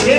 6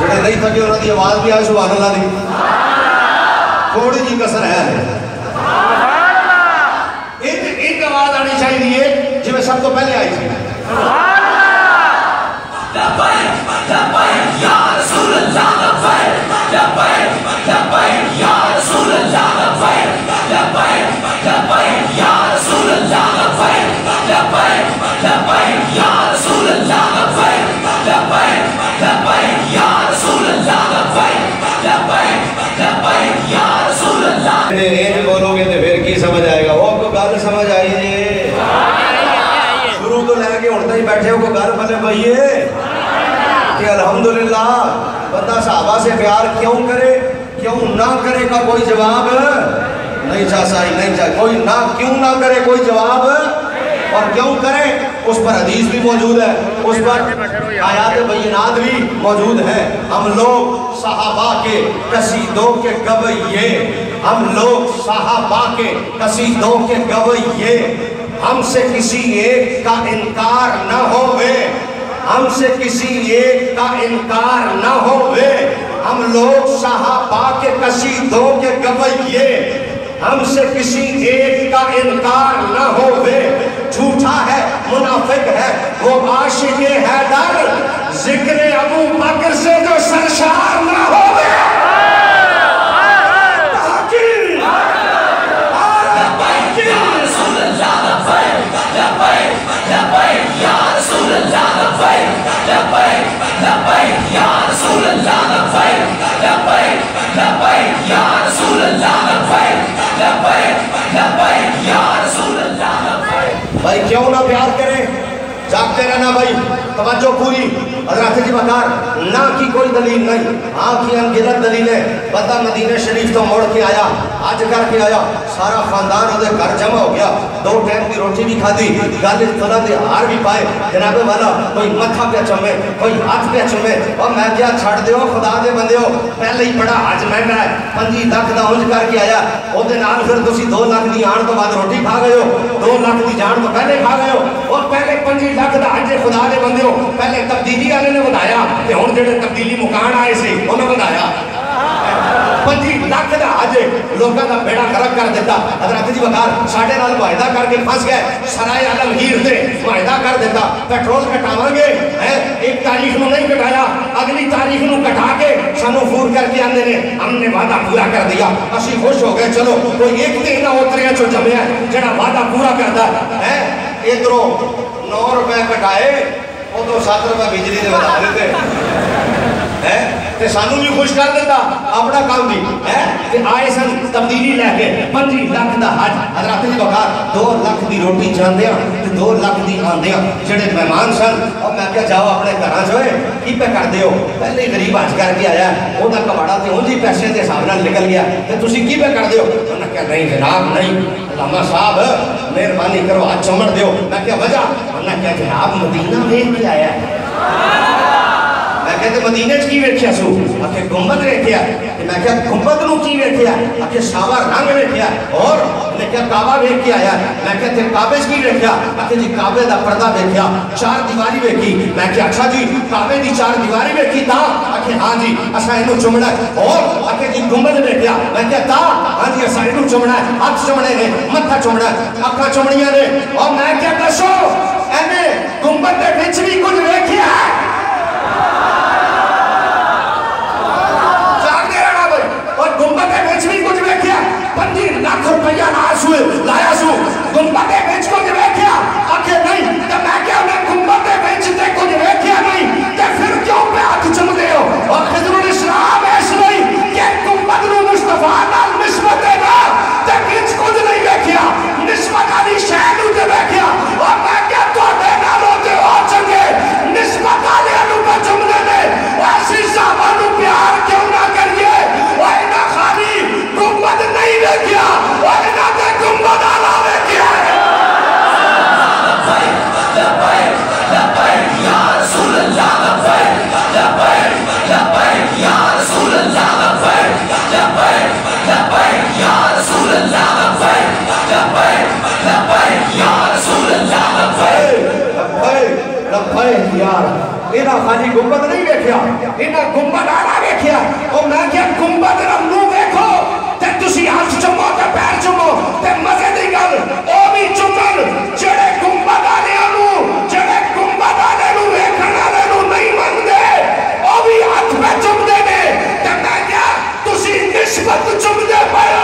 جڑے نہیں تھکے انہوں کی آواز بھی آئے سبحان اللہ دی تھوڑی جی کسر ہے ایک آواز آنی چاہیے جی میں سب تو پہلے آئی تھی لبیک لبیک یا رسول اللہ لبیک لبیک لبیک یا رسول اللہ لبیک لبیک لبیک یا رسول اللہ لبیک لبیک لبیک یا رسول اللہ لبیک لبیک لبیک یا رسول اللہ لبیک لبیک لبیک یا رسول اللہ ایک بولو گے تو پھر کی سمجھ آئے گا وہ آپ کو گل سمجھ آئی جی شروع تو لے کے اڑتا ہی بیٹھے ہو کو گل بنے بھائیے کہ الحمدللہ بندہ صحابہ سے پیار کیوں کرے کیوں نہ کرے کا کوئی جواب نہیں چاہیے کوئی نہ کیوں نہ کرے کوئی جواب اور کیوں کرے اس پر حدیث بھی موجود ہے اس پر آیات بینات بھی موجود ہے ہم لوگ صحابہ کے قصیدوں کے گویے ہم لوگ صحابہ کے قصیدوں کے گویے ہم سے کسی ایک کا انکار نہ ہوئے ہم سے کسی ایک کا انکار نہ ہوئے ہم لوگ صحابہ کے قصیدوں کے گویے ہم سے کسی ایک کا انکار نہ ہوئے جھوٹا ہے منافق ہے وہ عاشق حیدر ذکر ابو بکر سے جو سرشار نہ ہوئے بھائی کیوں نہ پیار کریں جاگتے رہنا بھائی توجہ پوری حضرات جی بکار نہ کی کوئی دلیل نہیں ہاں کی انگلت دلیلیں بندہ مدینہ شریف تو موڑ کے آیا آج کر کے آیا سارا خاندان ہوتے گھر جمع ہو گیا 2 ٹائم کی روٹی بھی کھا دی گالی طرح دے ہار بھی پائے جناب والا کوئی متھا پہ چمے کوئی ہاتھ پہ چمے اور میں کیا چھڑ دیو خدا دے بندے ہو پہلے ہی بڑا حج مہنگا ہے 25 لاکھ دا ہنج کر کے آیا وہ دے نال پھر تسی 2 لاکھ دی آن تو بعد روٹی کھا گئے ہو 2 لاکھ دی جان تو پہلے کھا گئے ہو اور پہلے 25 لاکھ دا حج خدا دے بندے ہو پہلے تبدیلی والے نے بتایا کہ ہن جڑے تبدیلی مکان آئے سی انہوں نے بتایا 25 لاکھ دا حج لوگوں کا بیڑا غرق کر دیتا حضرت جی بکار ساڑھے نال معاہدہ کر کے پھنس گئے سرائے عالمگیر سے معاہدہ کر دیتا پیٹرول کٹاواں گے ایک تاریخ نو نہیں کٹایا اگلی تاریخ نو کٹا کے سانو فور کر کے آندے نے ہم نے وعدہ پورا کر دیا اسی خوش ہو گئے چلو کوئی ایک دن نہ اتریا جو جمع ہے جڑا وعدہ پورا کرتا ہے ادھروں 9 روپے کٹائے وہ تو 7 روپے بجلی دے بتا دیتے تے سانو بھی خوش کر دیتا اپنا کام بھی آئے سن تبدیلی لے کے 25 لاکھ دا حج حضرات جی بکار 2 لاکھ دی روٹی جاندیاں تے 2 لاکھ دی آندیاں جڑے مہمان سن اور میں کہا جاؤ اپنے گھراں چوئے کی پہ کر دیو پہلے غریب حج کر کے آیا وہ دا کباڑا تے ہوں جی پیسے دے حساب نال نکل گیا تے تسی کی پہ کر دیو انہوں نے کہا نہیں جناب نہیں علامہ صاحب مہربانی کرو حج چمڑ دیو میں کہا وجہ انہوں نے کہا جناب مدینہ میں کی آیا ہے میں کہتے مدینہ کی ویکھیا سو آکھے گنبد ویکھیا میں کہا گنبد نو کی ویکھیا آکھے ساوا رنگ ویکھیا اور میں کہا کعبہ ویکھیا آیا میں کہتے کعبے کی ویکھیا آکھے جی کعبے دا پردہ ویکھیا 4 دیواری ویکھی میں کہا اچھا جی کعبے دی 4 دیواری ویکھی تا آکھے ہاں جی اسا اینو چمڑا اور آکھے جی گنبد ویکھیا میں کہا تا ہاں جی اسا اینو چمڑا ہاتھ چمڑے نے متھا چمڑا اکھاں چمڑیاں نے اور میں کہا دسو اینے گنبد دے وچ بھی کچھ ویکھیا ہے گنبد کے بیچ بھی کچھ ویکھیا 25 لاکھ روپیہ ناس ہوئے لایا سو گنبد کے بیچ کچھ ویکھیا آکھے نہیں تو میں کیا انہیں گنبد کے بیچ دے کچھ ویکھیا نہیں تو پھر کیوں پہ ہاتھ چم دے ہو اور خضر الاسلام ایس نہیں کہ گنبد نو مصطفیٰ نال نسبت ہے نا تو بیچ کچھ نہیں ویکھیا نسبت علی شہد ہوتے ویکھیا اور میں کیا تو دے نالوں دے ہو چنگے نسبت میں کیا گنبد رمنو دیکھو تے تسی ہاتھ چمو تے پیر چمو تے مزے دی گل او بھی چمن جڑے گنبد والے نو جڑے گنبد والے نو ویکھن والے نو نہیں مندے او بھی ہاتھ پہ چمدے نے تے میں کیا تسی نسبت چمدے پئے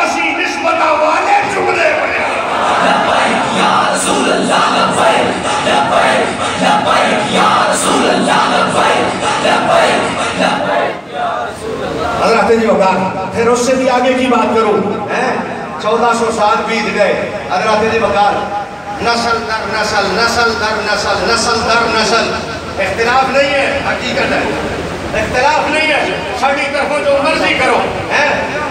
اسی نسبت والے چمدے پئے لبیک یا رسول اللہ لبیک لبیک لبیک یا رسول اللہ لبیک لبیک لبیک یا رسول اللہ. حضرت جی وقار پھر اس سے بھی آگے کی بات کروں 1400 سال بیت گئے. حضرت جی وقار نسل در نسل نسل در نسل نسل در نسل اختلاف نہیں ہے حقیقت ہے اختلاف نہیں ہے ساڑھی طرفوں جو مرضی کرو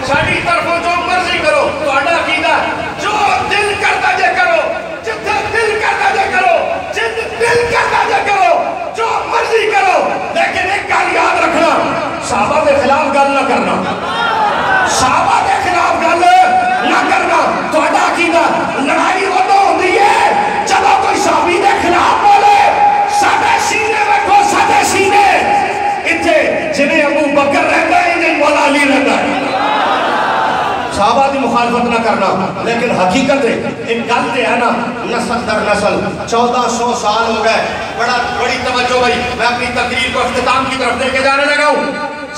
ساڑھی طرفوں جو مرضی کرو تو اڈا کیدہ جو دل کرتا جے کرو جتھے دل کرتا جے کرو جت دل کرتا جے کرو جو مرضی کرو لیکن ایک گل یاد رکھنا صحابہ کے خلاف گل نہ کرنا صحابہ کے خلاف گل نہ کرنا تو اڈا کیدہ لڑائی وہ تو ہوتی ہے چلو کوئی صحابی کے خلاف بولے ساڑھے سینے میں کو ساڑھے سینے اتھے جنہیں ابو بکر رہتا ہے انہیں مولا علی رہتا ہے صحابہ دی مخالفت نہ کرنا لیکن حقیقت ہے ایک گلتے ہے نا نسل در نسل 1400 سال ہو گئے بڑی توجہ بھائی میں اپنی تقریر کو اختتام کی طرف دے کے جانے لگا ہوں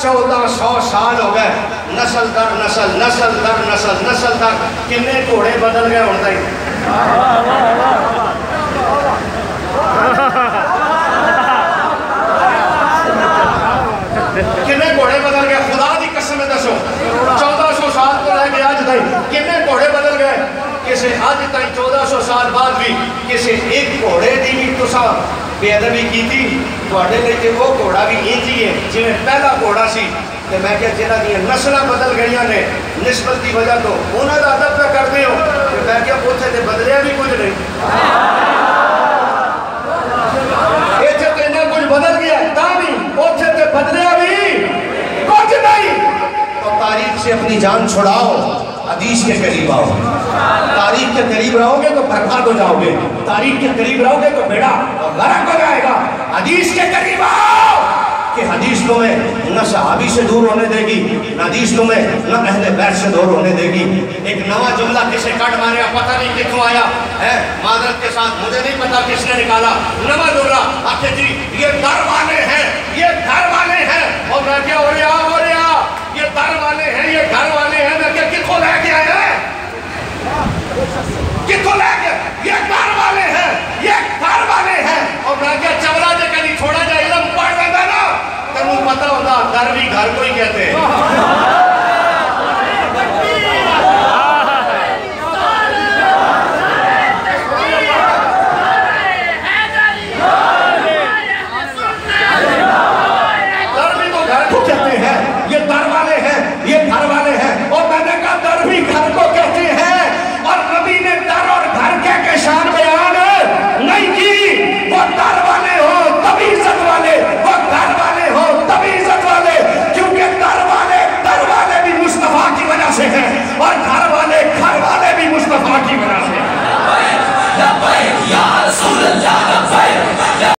1400 سال ہو گئے نسل در نسل نسل در نسل نسل در کنے گھوڑے بدل گئے ہوتا ہی کنے گھوڑے بدل گئے خدا دی قسم دسو 1400 سال کو لے کے آج تائیں کنے گھوڑے بدل گئے کسے آج تائیں 1400 سال بعد بھی کسے ایک گھوڑے دی بھی تسا بے ادبی کی تھی تو اڈے لے کے وہ گھوڑا بھی ایجی ہے جنہیں پہلا گھوڑا سی کہ میں کیا جنہ دیا نسلہ بدل گئیاں نے نسبت دی وجہ تو انہوں نے عدب پہ کر دے ہو کہ میں کیا پوچھے تھے بدلیا بھی کچھ نہیں ایچے تو انہیں کچھ بدل گیا ہے تامی پوچھے تھے بدلیا بھی کچھ نہیں تو تاریخ سے اپنی جان چھڑاؤ حدیث کے قریب آؤ تاریخ کے قریب رہو گے تو برباد ہو جاؤ گے تاریخ کے قریب رہو گے تو بیڑا غرق ہو جائے گا حدیث کے قریب آؤ کہ حدیث تمہیں نہ صحابی سے دور ہونے دے گی نہ حدیث تمہیں نہ اہل بیت سے دور ہونے دے گی ایک نوا جملہ کسے کٹ مارے پتہ نہیں کتوں آیا معذرت کے ساتھ مجھے نہیں پتا کس نے نکالا نوا جملہ آخر جی یہ در والے ہیں یہ گھر والے ہیں اور میں کیا ہو رہا یہ در والے ہیں یہ گھر والے ہیں میں کیا کتوں لے کے آئے ہیں کتوں لے کے یہ گھر والے ہیں یہ گھر والے ہیں اور میں کیا چبلا جے کہیں چھوڑا جائے علم پڑھ رہا نا تنہوں پتہ ہوتا گھر بھی گھر کو ہی کہتے ہیں